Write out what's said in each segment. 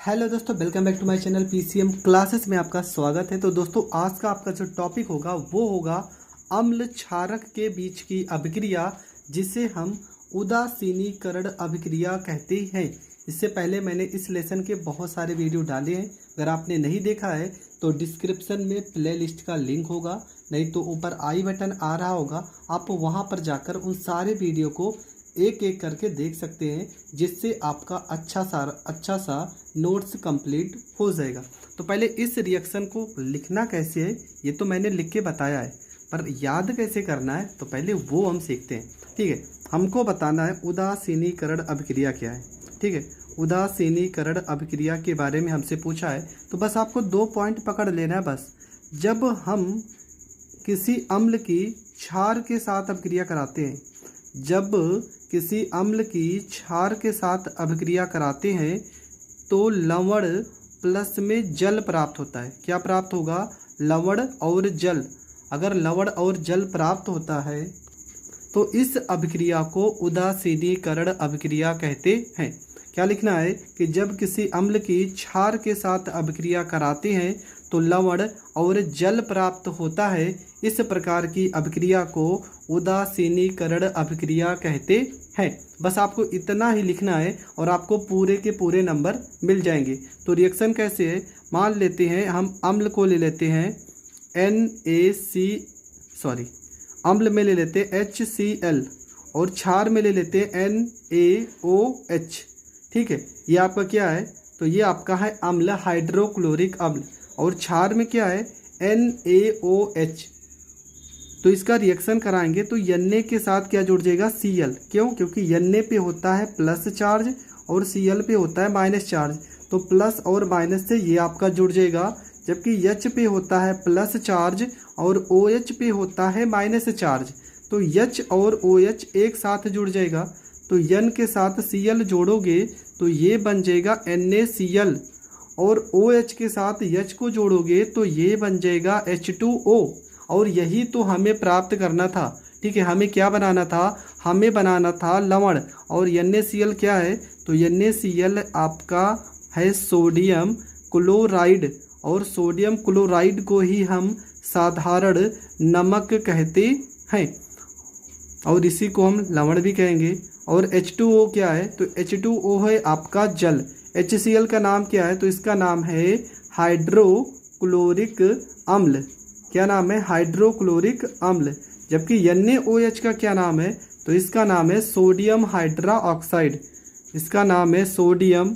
Hello दोस्तों, welcome back to my channel PCM classes में आपका स्वागत है। तो दोस्तों आज का आपका जो टॉपिक होगा वो होगा अम्ल क्षारक के बीच की अभिक्रिया, जिसे हम उदासीनीकरण अभिक्रिया कहते हैं। इससे पहले मैंने इस लेसन के बहुत सारे वीडियो डाले हैं। अगर आपने नहीं देखा है तो डिस्क्रिप्शन में प्लेलिस्ट का लिंक होगा, नहीं तो ऊपर आई बटन आ रहा होगा, आप वहां पर जाकर उन सारे वीडियो को एक एक करके देख सकते हैं, जिससे आपका अच्छा सा नोट्स कंप्लीट हो जाएगा। तो पहले इस रिएक्शन को लिखना कैसे है ये तो मैंने लिख के बताया है, पर याद कैसे करना है तो पहले वो हम सीखते हैं। ठीक है, हमको बताना है उदासीनीकरण अभिक्रिया क्या है। ठीक है, उदासीनीकरण अभिक्रिया के बारे में हमसे पूछा है तो बस आपको 2 पॉइंट पकड़ लेना है। बस जब हम किसी अम्ल की क्षार के साथ अभिक्रिया कराते हैं, जब किसी अम्ल की क्षार के साथ अभिक्रिया कराते हैं तो लवण प्लस में जल प्राप्त होता है। क्या प्राप्त होगा? लवण और जल। अगर लवण और जल प्राप्त होता है तो इस अभिक्रिया को उदासीनीकरण अभिक्रिया कहते हैं। क्या लिखना है कि जब किसी अम्ल की क्षार के साथ अभिक्रिया कराते हैं तो लवण और जल प्राप्त होता है। इस प्रकार की अभिक्रिया को उदासीनीकरण अभिक्रिया कहते हैं। बस आपको इतना ही लिखना है और आपको पूरे के पूरे नंबर मिल जाएंगे। तो रिएक्शन कैसे है, मान लेते हैं हम अम्ल को ले लेते हैं अम्ल में ले लेते हैं HCl और क्षार में ले लेते हैं NaOH। ठीक है, ये आपका क्या है तो ये आपका है अम्ल, हाइड्रोक्लोरिक अम्ल, और क्षार में क्या है NaOH। तो इसका रिएक्शन कराएंगे तो Na के साथ क्या जुड़ जाएगा Cl। क्यों? क्योंकि Na पे होता है प्लस चार्ज और Cl पे होता है माइनस चार्ज, तो प्लस और माइनस से ये आपका जुड़ जाएगा। जबकि H पे होता है प्लस चार्ज और OH पे होता है माइनस चार्ज, तो H और OH एक साथ जुड़ जाएगा। तो N के साथ Cl जोड़ोगे तो ये बन जाएगा NaCl, और OH के साथ H को जोड़ोगे तो ये बन जाएगा H2O। और यही तो हमें प्राप्त करना था। ठीक है, हमें क्या बनाना था? हमें बनाना था लवण। और NaCl क्या है तो NaCl आपका है सोडियम क्लोराइड, और सोडियम क्लोराइड को ही हम साधारण नमक कहते हैं और इसी को हम लवण भी कहेंगे। और H2O क्या है तो H2O है आपका जल। HCl का नाम क्या है तो इसका नाम है हाइड्रोक्लोरिक अम्ल। क्या नाम है? हाइड्रोक्लोरिक अम्ल। जबकि NaOH का क्या नाम है तो इसका नाम है सोडियम हाइड्रोक्साइड। इसका नाम है सोडियम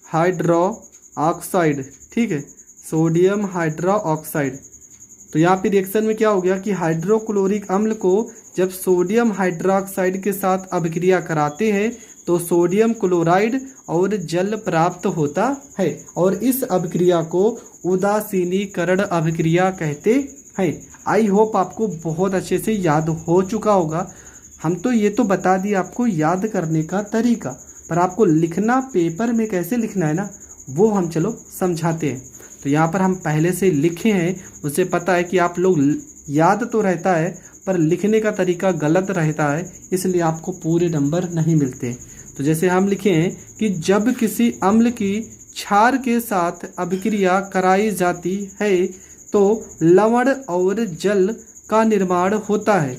हाइड्रोक्साइड। ठीक है, सोडियम हाइड्रोक्साइड। तो यहाँ पे रिएक्शन में क्या हो गया कि हाइड्रोक्लोरिक अम्ल को जब सोडियम हाइड्रोक्साइड के साथ अभिक्रिया कराते हैं तो सोडियम क्लोराइड और जल प्राप्त होता है, और इस अभिक्रिया को उदासीनीकरण अभिक्रिया कहते हैं। आई होप आपको बहुत अच्छे से याद हो चुका होगा। हम तो ये तो बता दिए आपको याद करने का तरीका, पर आपको लिखना पेपर में कैसे लिखना है ना, वो हम चलो समझाते हैं। तो यहाँ पर हम पहले से लिखे हैं, मुझे पता है कि आप लोग याद तो रहता है पर लिखने का तरीका गलत रहता है, इसलिए आपको पूरे नंबर नहीं मिलते। तो जैसे हम लिखे हैं कि जब किसी अम्ल की क्षार के साथ अभिक्रिया कराई जाती है तो लवण और जल का निर्माण होता है।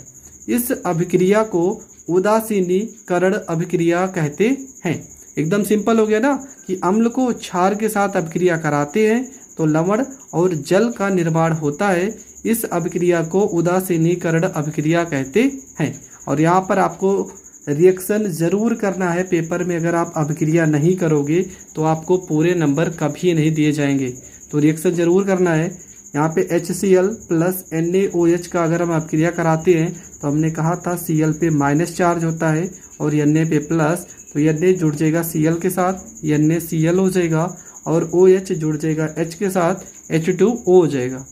इस अभिक्रिया को उदासीनीकरण अभिक्रिया कहते हैं। एकदम सिंपल हो गया ना कि अम्ल को क्षार के साथ अभिक्रिया कराते हैं तो लवण और जल का निर्माण होता है। इस अभिक्रिया को उदासीनीकरण अभिक्रिया कहते हैं। और यहाँ पर आपको रिएक्शन ज़रूर करना है पेपर में। अगर आप अभिक्रिया नहीं करोगे तो आपको पूरे नंबर कभी नहीं दिए जाएंगे। तो रिएक्शन ज़रूर करना है। यहाँ पे HCl प्लस NaOH का अगर हम अभिक्रिया कराते हैं तो हमने कहा था Cl पे माइनस चार्ज होता है और Na पे प्लस, तो Na जुड़ जाएगा Cl के साथ, NaCl हो जाएगा, और OH जुड़ जाएगा H के साथ, H2O हो जाएगा।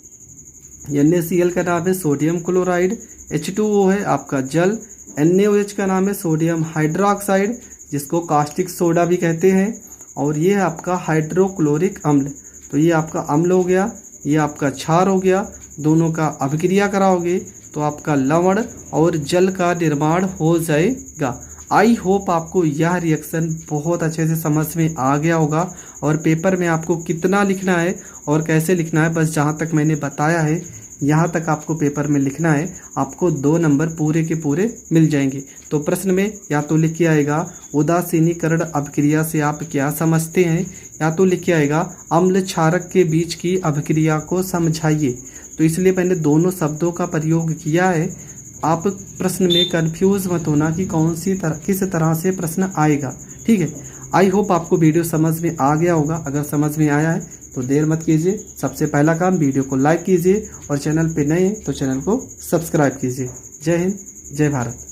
NaCl का नाम है सोडियम क्लोराइड, H2O है आपका जल, NaOH का नाम है सोडियम हाइड्रोक्साइड जिसको कास्टिक सोडा भी कहते हैं, और ये है आपका हाइड्रोक्लोरिक अम्ल। तो ये आपका अम्ल हो गया, ये आपका क्षार हो गया। दोनों का अभिक्रिया कराओगे तो आपका लवण और जल का निर्माण हो जाएगा। आई होप आपको यह रिएक्शन बहुत अच्छे से समझ में आ गया होगा और पेपर में आपको कितना लिखना है और कैसे लिखना है, बस जहाँ तक मैंने बताया है यहाँ तक आपको पेपर में लिखना है। आपको 2 नंबर पूरे के पूरे मिल जाएंगे। तो प्रश्न में या तो लिख के आएगा उदासीनीकरण अभिक्रिया से आप क्या समझते हैं, या तो लिख के आएगा अम्ल क्षारक के बीच की अभिक्रिया को समझाइए। तो इसलिए मैंने दोनों शब्दों का प्रयोग किया है। आप प्रश्न में कंफ्यूज मत होना कि किस तरह से प्रश्न आएगा, ठीक है। आई होप आपको वीडियो समझ में आ गया होगा। अगर समझ में आया है तो देर मत कीजिए, सबसे पहला काम वीडियो को लाइक कीजिए और चैनल पे नए हैं तो चैनल को सब्सक्राइब कीजिए। जय हिंद, जय भारत।